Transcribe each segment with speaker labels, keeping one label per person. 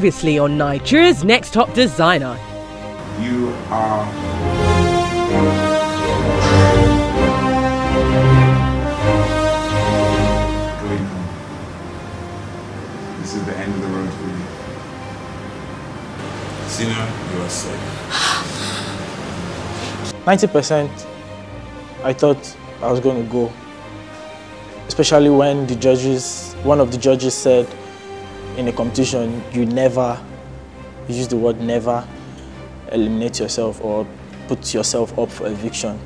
Speaker 1: Previously on Nigeria's Next Top Designer.
Speaker 2: You are going home. This is the end of the road for you. Senior, you are safe.
Speaker 3: 90% I thought I was going to go, especially when one of the judges said in a competition, you use the word never, eliminate yourself or put yourself up for eviction.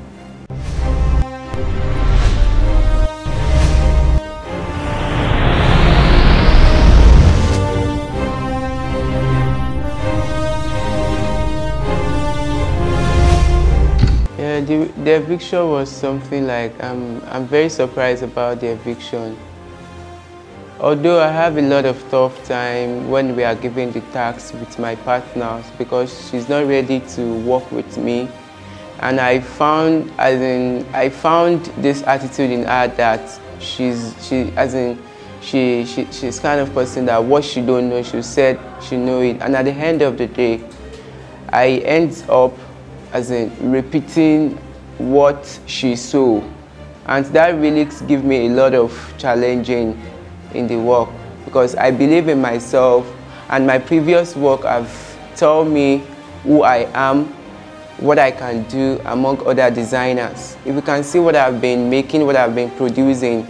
Speaker 4: Yeah, the eviction was something like, I'm very surprised about the eviction. Although I have a lot of tough time when we are given the task with my partners because she's not ready to work with me, and I found this attitude in her that she's kind of person that what she don't know, she said she know it, and at the end of the day, I end up repeating what she saw, and that really gives me a lot of challenging in the work because I believe in myself, and my previous work have told me who I am, what I can do among other designers. If you can see what I've been making, what I've been producing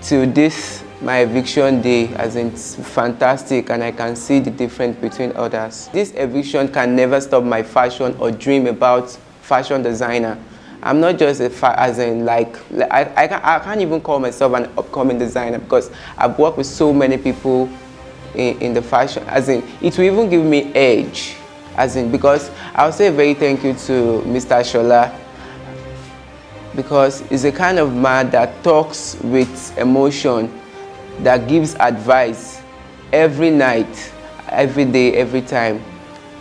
Speaker 4: to this my eviction day, it's fantastic, and I can see the difference between others. This eviction can never stop my fashion or dream about fashion designer. I'm not just I can't even call myself an upcoming designer because I've worked with so many people in the fashion, it will even give me edge, because I'll say very thank you to Mr. Shola, because he's a kind of man that talks with emotion, that gives advice every night, every day, every time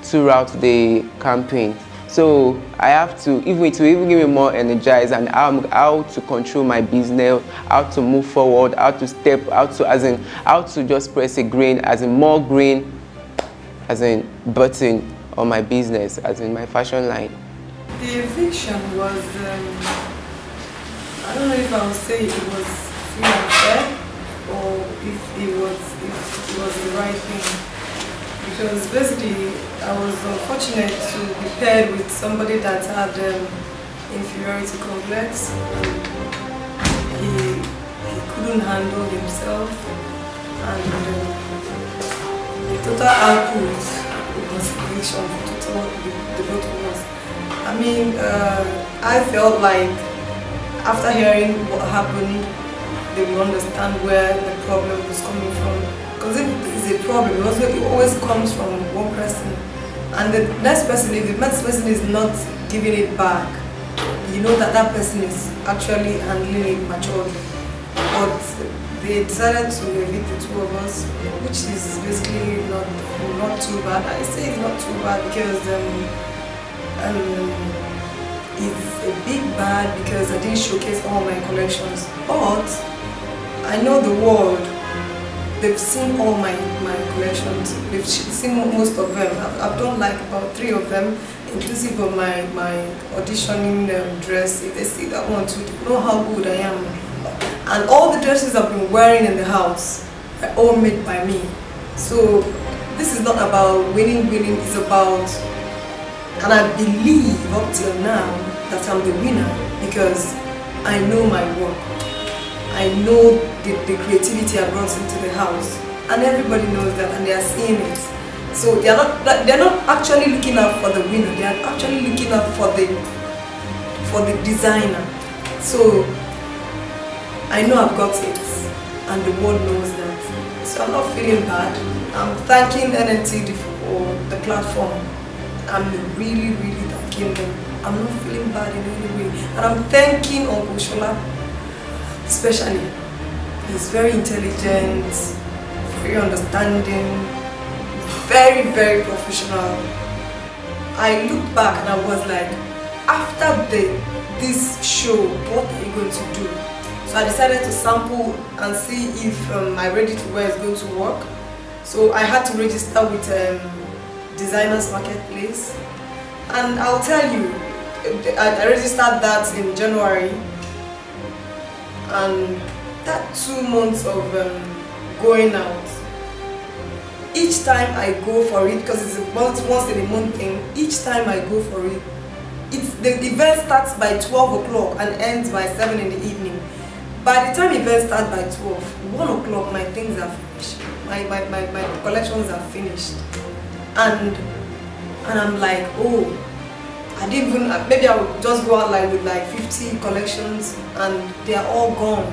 Speaker 4: throughout the campaign. So I have to, it will even give me more energized and how to control my business, how to move forward, how to step, how to just press a green, more green, button on my business, my fashion line.
Speaker 5: The eviction was, I don't know if I would say it was free and fair, or if it was the right thing. Because basically, I was unfortunate to be paired with somebody that had inferiority complex. He couldn't handle himself, and the total output was eviction for the both of us. I mean, I felt like after hearing what happened, they will understand where the problem was coming from. Because if it's a problem, it always comes from one person. And the next person, if the next person is not giving it back, you know that that person is actually handling it maturely. But they decided to evict the two of us, which is basically not too bad. I say it's not too bad because it's a big bad because I didn't showcase all my collections. But I know the world. They've seen all my collections. They've seen most of them. I've done like about 3 of them, inclusive of my auditioning dress. If they see that one too, they know how good I am. And all the dresses I've been wearing in the house are all made by me. So this is not about winning, it's about, and I believe up till now that I'm the winner because I know my work. I know the creativity I brought into the house, and everybody knows that, and they are seeing it. So they're not actually looking out for the winner. They are actually looking out for the designer. So I know I've got it, and the world knows that. So I'm not feeling bad. I'm thanking NNTD for the platform. I'm really thanking them. I'm not feeling bad in any way, and I'm thanking Uncle Shola. Especially, he's very intelligent, very understanding, very professional. I looked back and I was like, after this show, what are you going to do? So I decided to sample and see if my ready to wear is going to work. So I had to register with Designers Marketplace, and I'll tell you, I registered that in January, and that 2 months of going out, each time I go for it, because it's a once in a month thing, each time I go for it, the event starts by 12 o'clock and ends by 7 in the evening. By the time event starts by 12, 1 o'clock my things are finished. My collections are finished. And I'm like, oh, I didn't even, maybe I would just go out like with like 50 collections and they are all gone.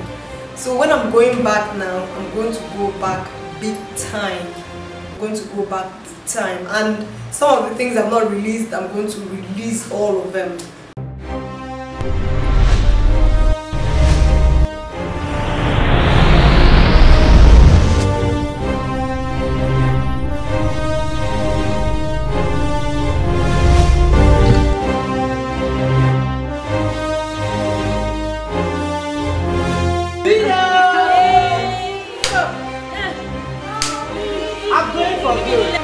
Speaker 5: So when I'm going back now, I'm going to go back big time. I'm going to go back big time. And some of the things I've not released, I'm going to release all of them.
Speaker 4: I'm going for good.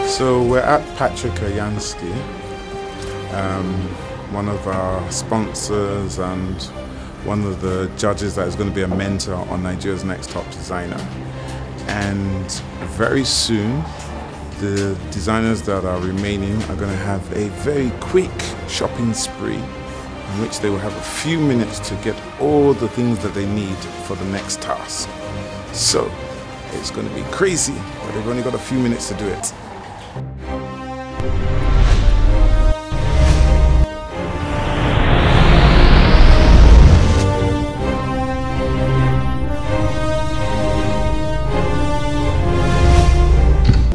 Speaker 2: So we're at Patrick Jansky, one of our sponsors and one of the judges that is going to be a mentor on Nigeria's Next Top Designer. And very soon, the designers that are remaining are going to have a very quick shopping spree in which they will have a few minutes to get all the things that they need for the next task. So, It's going to be crazy, but they've only got a few minutes to do it.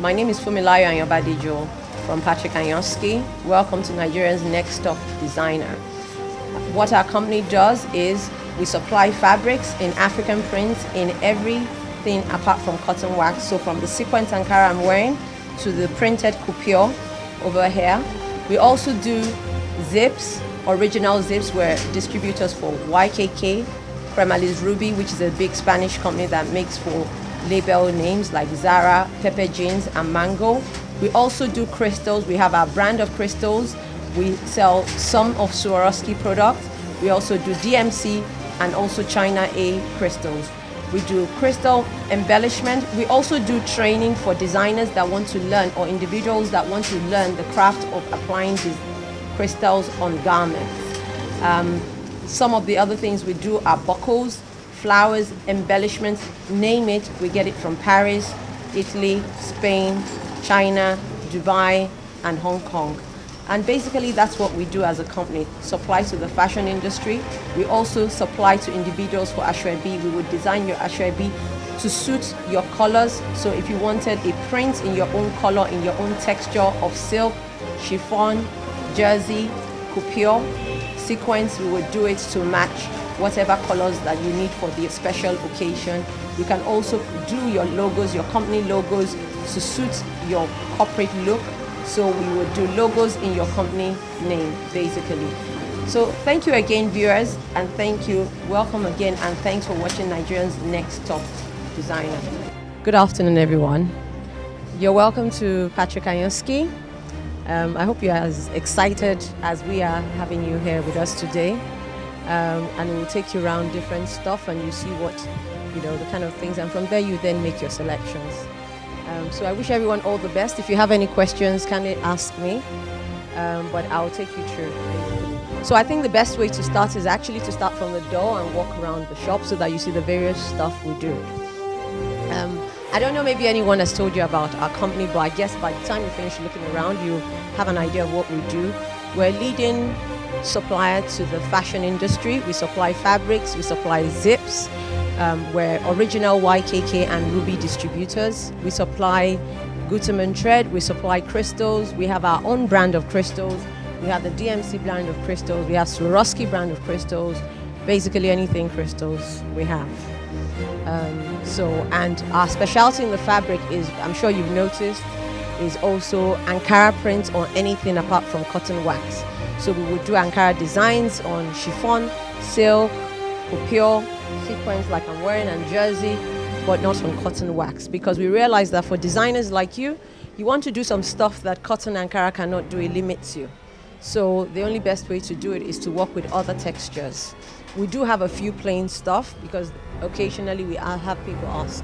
Speaker 6: My name is Fumilayo Anyobadijo from Patrick Anyoski. Welcome to Nigeria's Next Top Designer. What our company does is we supply fabrics in African prints in everything apart from cotton wax. So from the sequence Ankara I'm wearing to the printed couture over here. We also do zips, original zips. We're distributors for YKK, Cremalis Ruby, which is a big Spanish company that makes for label names like Zara, Pepe Jeans, and Mango. We also do crystals. We have our brand of crystals. We sell some of Swarovski products. We also do DMC and also China A crystals. We do crystal embellishment. We also do training for designers that want to learn, or individuals that want to learn the craft of applying these crystals on garments. Some of the other things we do are buckles, flowers, embellishments, name it. We get it from Paris, Italy, Spain, China, Dubai, and Hong Kong. And basically that's what we do as a company, supply to the fashion industry. We also supply to individuals for Ashwebi. We would design your Ashwebi to suit your colors. So if you wanted a print in your own color, in your own texture of silk, chiffon, jersey, couture, sequence, we would do it to match whatever colors that you need for the special occasion. You can also do your logos, your company logos, to suit your corporate look. So we would do logos in your company name, basically. So thank you again, viewers, and thank you. Welcome again, and thanks for watching Nigeria's Next Top Designer. Good afternoon, everyone. You're welcome to Patrick Anyoski. I hope you're as excited as we are having you here with us today. And we'll take you around different stuff, and you see what, the kind of things, and from there you then make your selections. So I wish everyone all the best. If you have any questions, kindly ask me, but I'll take you through. So I think the best way to start is actually to start from the door and walk around the shop so that you see the various stuff we do. I don't know, maybe anyone has told you about our company, but I guess by the time you finish looking around, you have an idea of what we do. We're leading supplier to the fashion industry. We supply fabrics, we supply zips. We're original YKK and Ruby distributors. We supply Gutermann thread, we supply crystals. We have our own brand of crystals. We have the DMC brand of crystals. We have Swarovski brand of crystals. Basically anything crystals we have. And our specialty in the fabric is, I'm sure you've noticed, is also Ankara print on anything apart from cotton wax. So we would do Ankara designs on chiffon, silk, couture, sequence like I'm wearing, and jersey, but not on cotton wax, because we realize that for designers like you want to do some stuff that cotton Ankara cannot do. It limits you. So the only best way to do it is to work with other textures. We do have a few plain stuff because occasionally we have people ask.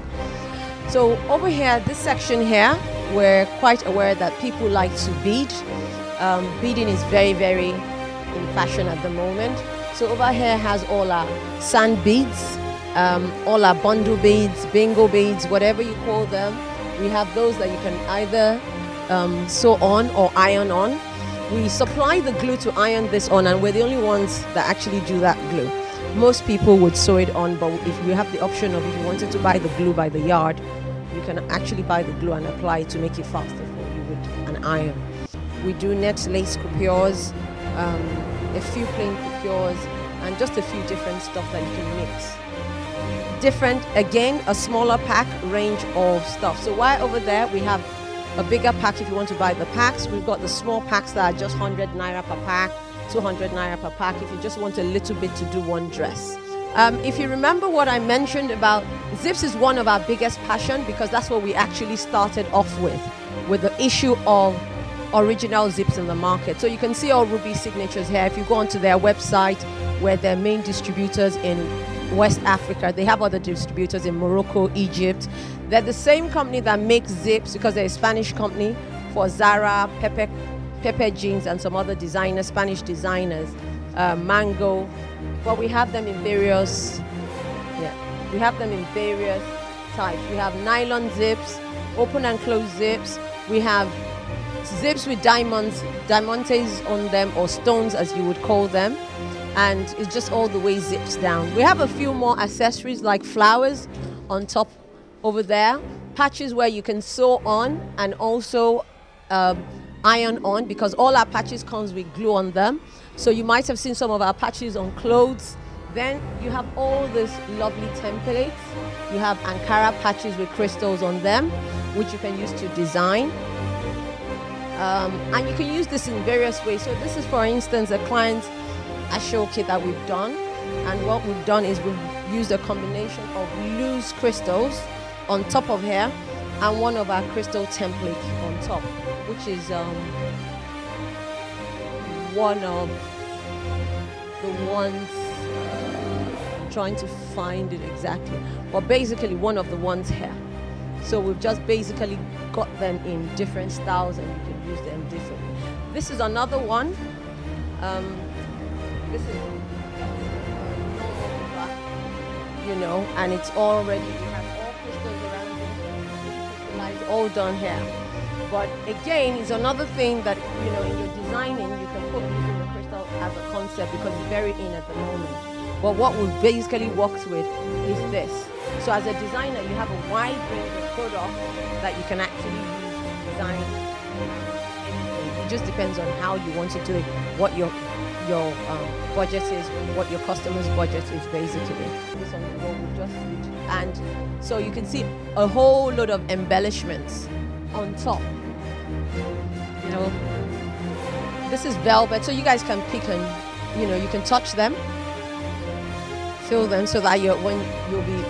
Speaker 6: So over here, this section here, we're quite aware that people like to bead. Beading is very, very in fashion at the moment. So over here has all our sand beads, all our bundle beads, bingo beads, whatever you call them. We have those that you can either sew on or iron on. We supply the glue to iron this on, and we're the only ones that actually do that glue. Most people would sew it on, but if you have the option of, if you wanted to buy the glue by the yard, you can actually buy the glue and apply it to make it faster for you with an iron. We do net lace coupures, a few plain coupures, and just a few different stuff that you can mix. Different, again, a smaller pack range of stuff. So while over there we have a bigger pack if you want to buy the packs. We've got the small packs that are just 100 naira per pack, 200 naira per pack if you just want a little bit to do one dress. If you remember what I mentioned about zips, is one of our biggest passion, because that's what we actually started off with the issue of original zips in the market. So you can see all Ruby signatures here. If you go onto their website, where their main distributors in West Africa, they have other distributors in Morocco, Egypt. They're the same company that makes zips, because they're a Spanish company, for Zara, Pepe Jeans, and some other designers, Spanish designers, Mango. But we have them in various, types. We have nylon zips, open and closed zips. We have zips with diamantes on them, or stones as you would call them. And it just all the way zips down. We have a few more accessories like flowers on top over there. Patches where you can sew on and also iron on, because all our patches comes with glue on them. So you might have seen some of our patches on clothes. Then you have all these lovely templates. You have Ankara patches with crystals on them, which you can use to design. And you can use this in various ways. So this is, for instance, a client's ashoke that we've done. And what we've done is we've used a combination of loose crystals on top of here and one of our crystal templates on top, which is one of the ones, I'm trying to find it exactly, but basically one of the ones here. So we've just basically got them in different styles and you can use them differently. This is another one. This is you know, and it's already, we have all crystals around it, crystallized, all done here. But again, it's another thing that, you know, in your designing, you can put using the crystal as a concept because it's very in at the moment. But what we've basically worked with is this. So as a designer, you have a wide range of products that you can actually use to design anything. It just depends on how you want to do it, what your budget is, what your customer's budget is basically. This on the road we just did. And so you can see a whole lot of embellishments on top. You know, this is velvet, so you guys can pick and, you know, you can touch them, feel them, so that you'll be.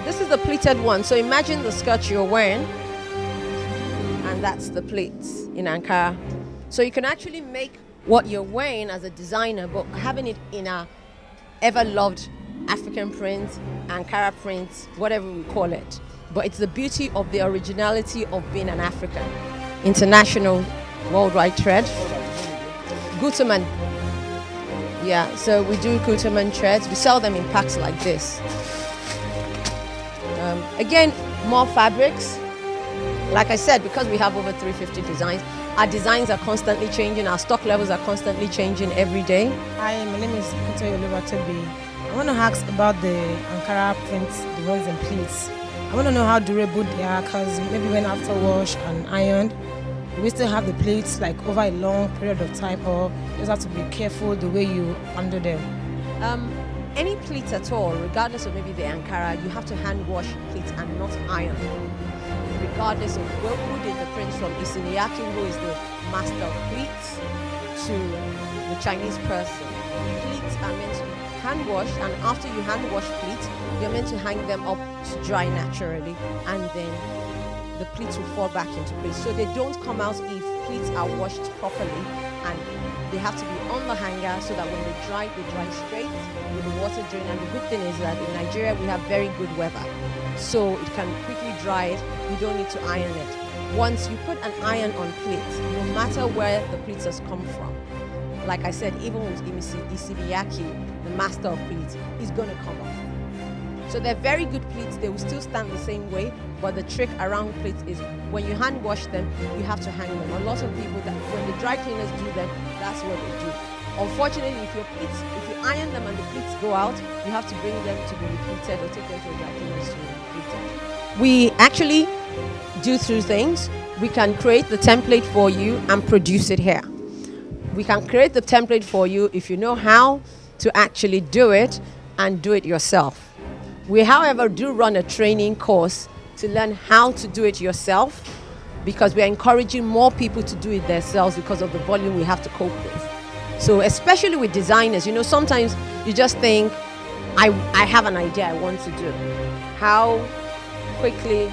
Speaker 6: This is the pleated one. So imagine the skirt you're wearing, and that's the pleats in Ankara. So you can actually make what you're wearing as a designer, but having it in a ever-loved African print, Ankara print, whatever we call it. But it's the beauty of the originality of being an African. International worldwide thread. Gutermann. Yeah, so we do Gutermann threads. We sell them in packs like this. Again, more fabrics. Like I said, because we have over 350 designs, our designs are constantly changing, our stock levels are constantly changing every day.
Speaker 7: Hi, my name is Kuntoye Oluwatobi. I want to ask about the Ankara prints, the ones in pleats. I want to know how durable they are, because maybe when after wash and ironed, we still have the pleats like over a long period of time, or you just have to be careful the way you handle them.
Speaker 6: Any pleats at all, regardless of maybe the Ankara, you have to hand wash pleats and not iron. Regardless of who did the prints, from Isiniaki, who is the master of pleats, to the Chinese person. Pleats are meant to be hand washed, and after you hand wash pleats, you're meant to hang them up to dry naturally, and then the pleats will fall back into place. So they don't come out if pleats are washed properly, and they have to be on the hanger so that when they dry straight with the water drain. And the good thing is that in Nigeria we have very good weather, so it can quickly dry it. You don't need to iron it. Once you put an iron on pleats, no matter where the pleats has come from, like I said, even with Isiniaki, the master of pleats, is going to come off. So they're very good pleats. They will still stand the same way, but the trick around pleats is when you hand wash them, you have to hang them. A lot of people, that when the dry cleaners do them, that's what they do. Unfortunately, if you iron them and the pleats go out, you have to bring them to be repleated or take them to the dry cleaners to be repleated. We actually do two things. We can create the template for you and produce it here. We can create the template for you if you know how to actually do it and do it yourself. We, however, do run a training course to learn how to do it yourself, because we're encouraging more people to do it themselves because of the volume we have to cope with. So especially with designers, you know, sometimes you just think, I have an idea I want to do. How quickly,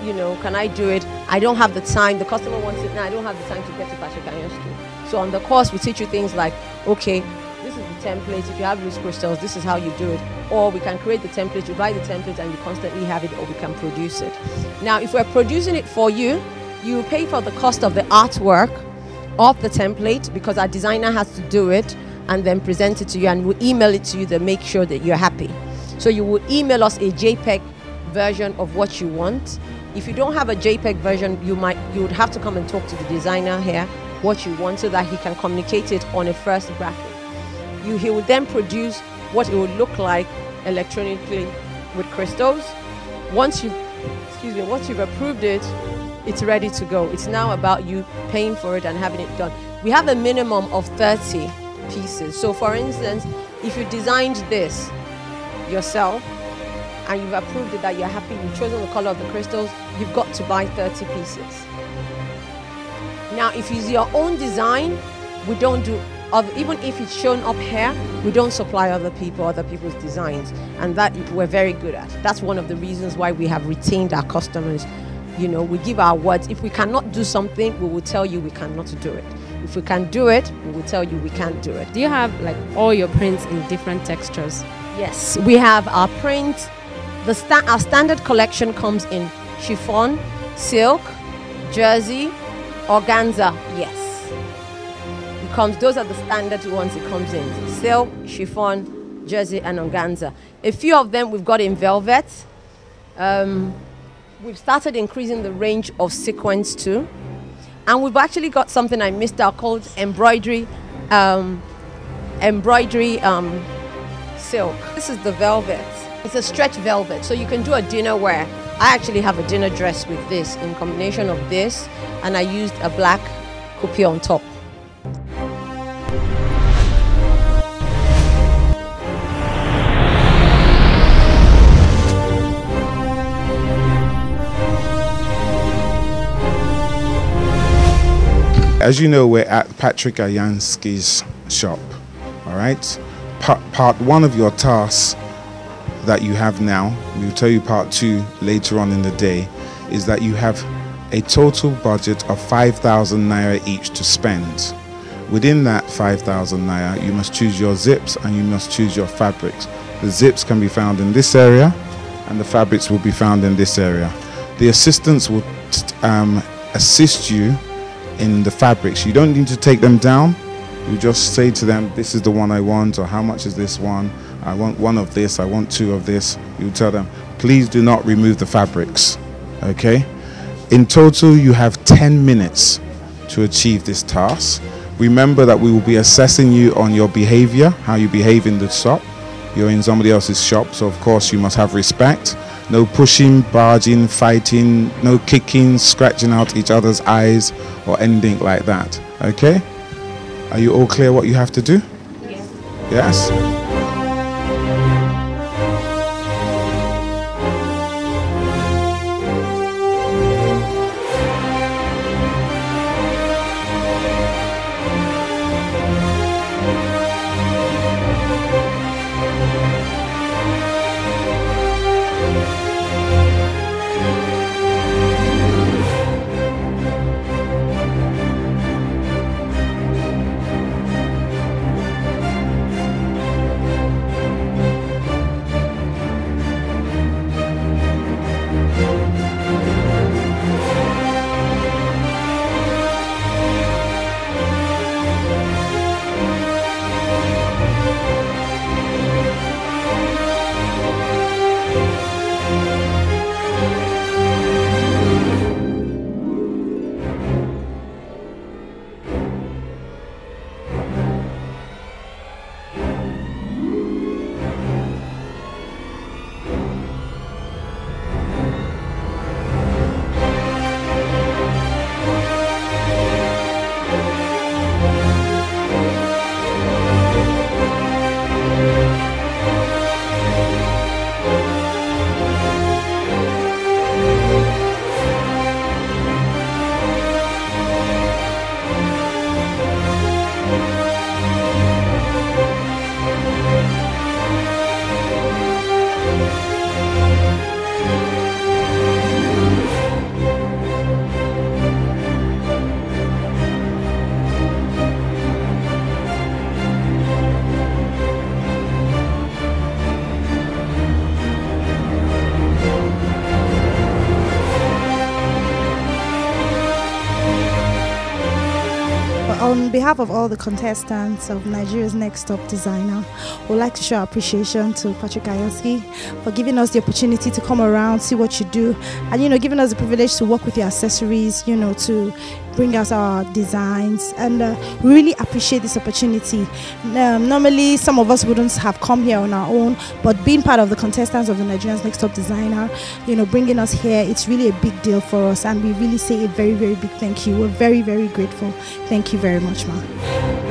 Speaker 6: you know, can I do it? I don't have the time. The customer wants it now. I don't have the time to get to Patrick Anyoski. So on the course, we teach you things like, okay, this is the template. If you have loose crystals, this is how you do it. Or we can create the template. You buy the template and you constantly have it, or we can produce it. Now, if we're producing it for you, you pay for the cost of the artwork of the template, because our designer has to do it and then present it to you, and we'll email it to you to make sure that you're happy. So you would email us a JPEG version of what you want. If you don't have a JPEG version, you would have to come and talk to the designer here what you want so that he can communicate it on a first graphic. He would then produce what it would look like electronically with crystals. Once you've approved it, it's ready to go. It's now about you paying for it and having it done. We have a minimum of 30 pieces. So for instance, if you designed this yourself and you've approved it that you're happy, you've chosen the color of the crystals, you've got to buy 30 pieces. Now, if it's your own design, we don't do, even if it's shown up here, we don't supply other people's designs. And that we're very good at. That's one of the reasons why we have retained our customers. You know, we give our words. If we cannot do something, we will tell you we cannot do it. If we can do it, we will tell you we can't do it.
Speaker 8: Do you have like all your prints in different textures?
Speaker 6: Yes, we have our prints. Our standard collection comes in chiffon, silk, jersey, organza. Yes, those are the standard ones it comes in: silk, chiffon, jersey, and organza. A few of them we've got in velvet. We've started increasing the range of sequins too, and we've actually got something I missed out called embroidery silk. This is the velvet. It's a stretch velvet, so you can do a dinner wear. I actually have a dinner dress with this in combination of this, and I used a black coupe on top.
Speaker 2: As you know, we're at Patrick Ayansky's shop, all right? Part one of your tasks that you have now, we'll tell you part two later on in the day, is that you have a total budget of 5,000 Naira each to spend. Within that 5,000 Naira, you must choose your zips and you must choose your fabrics. The zips can be found in this area and the fabrics will be found in this area. The assistants will assist you in the fabrics. You don't need to take them down. You just say to them, this is the one I want, or how much is this one? I want one of this, I want two of this. You tell them, please do not remove the fabrics, okay? In total, you have 10 minutes to achieve this task. Remember that we will be assessing you on your behavior, how you behave in the shop. You're in somebody else's shop, so of course you must have respect. No pushing, barging, fighting, no kicking, scratching out each other's eyes or anything like that, okay? Are you all clear what you have to do? Yes. Yes?
Speaker 9: On behalf of all the contestants of Nigeria's Next Top Designer, we'd like to show our appreciation to Patrick Ayoski for giving us the opportunity to come around, see what you do, and giving us the privilege to work with your accessories, to bring out our designs, and we really appreciate this opportunity. Normally, some of us wouldn't have come here on our own, but being part of the contestants of the Nigeria's Next Top Designer, bringing us here, it's really a big deal for us, and we really say a very, very big thank you. We're very, very grateful. Thank you very much, ma'am.